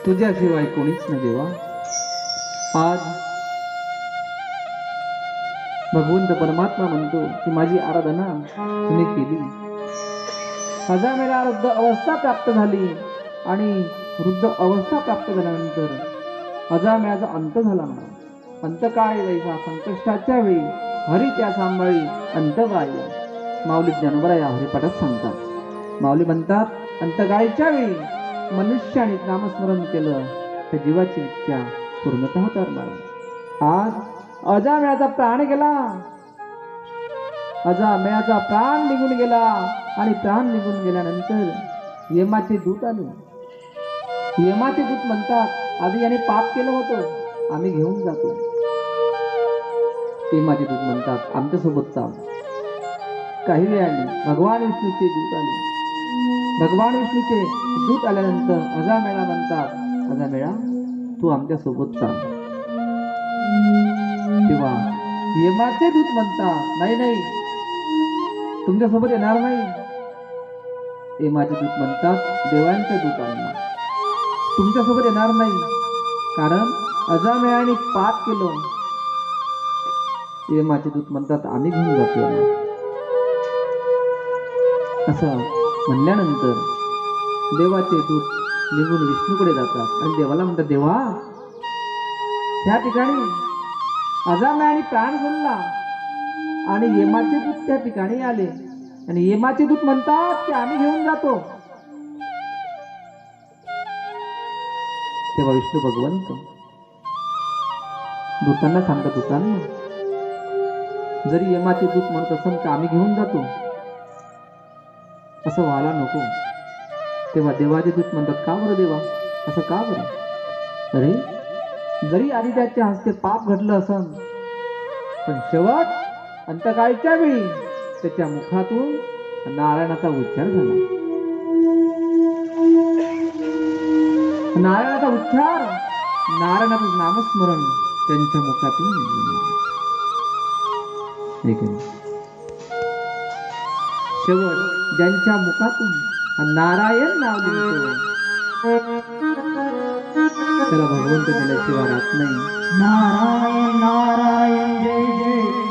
तुझ्याशिवाय कोणीच नाही देवा। आज भगवंत परमात्मा म्हणतो की माझी आराधना तुम्ही केली। अजामेला वृद्ध अवस्था प्राप्त झाली आणि वृद्ध अवस्था प्राप्त झाल्यानंतर अजामेळाचा अंत झाला। अंतकाळी जैसा संकष्टाच्या वेळी हरी त्या सांभाळी अंतकाळी। माऊली ज्ञानोबा या हरिपाठात सांगतात। माऊली म्हणतात अंतकाळीच्या वेळी मनुष्याने नामस्मरण केलं तर जीवाची इच्छा पूर्णतः होणार। आज अजामेळाचा प्राण गेला, अजामेळाचा प्राण निघून गेला आणि प्राण निघून गेल्यानंतर यमाचे दूत आले। यमाचे दूत म्हणतात आधी याने पाप केलं होतं, आम्ही घेऊन जातो। यमाचे दूत म्हणतात आमच्या सोबत चाल। काही वेळाने भगवान विष्णूचे दूत आले। भगवान विष्णूचे दूत आल्यानंतर अजामेळा म्हणतात अजामेळा तू आमच्या सोबत चाल। तेव्हा यमाचे दूत म्हणतात नाही नाही तुमच्या सोबत येणार नाही। यमाचे दूत म्हणतात देवांच्या दूतांना तुमच्या सोबत येणार नाही, कारण अजामेळाने पाप केलं। यमाचे दूत म्हणतात आम्ही घेऊन जातो। असं म्हणल्यानंतर देवाचे दूत निघून विष्णूकडे जातात आणि देवाला म्हणतात देवा त्या ठिकाणी अजामेळाने प्राण सोडला आणि यमाचे दूत त्या ठिकाणी आले आणि यमाचे दूत म्हणतात की आम्ही घेऊन जातो। तेव्हा विष्णू भगवंत दूतांना सांगतात दूतांना जरी यमाचे दूत म्हणत असेल की आम्ही घेऊन जातो असं व्हायला नको। तेव्हा देवाचे दूत म्हणतात का बरं देवा असं का बरं? अरे जरी आदित्याच्या हस्ते पाप घडलं असन पण शेवट अंतकाळीच्या वेळी त्याच्या मुखातून नारायणाचा उच्चार झाला। नारायणाचा उच्चार नारायणाचं नामस्मरण त्यांच्या मुखातून शेवट ज्यांच्या मुखातून नारायण नाव निघतो त्याला भगवंत दिल्याशिवाय राहत नाही। नारायण नारायण जय जय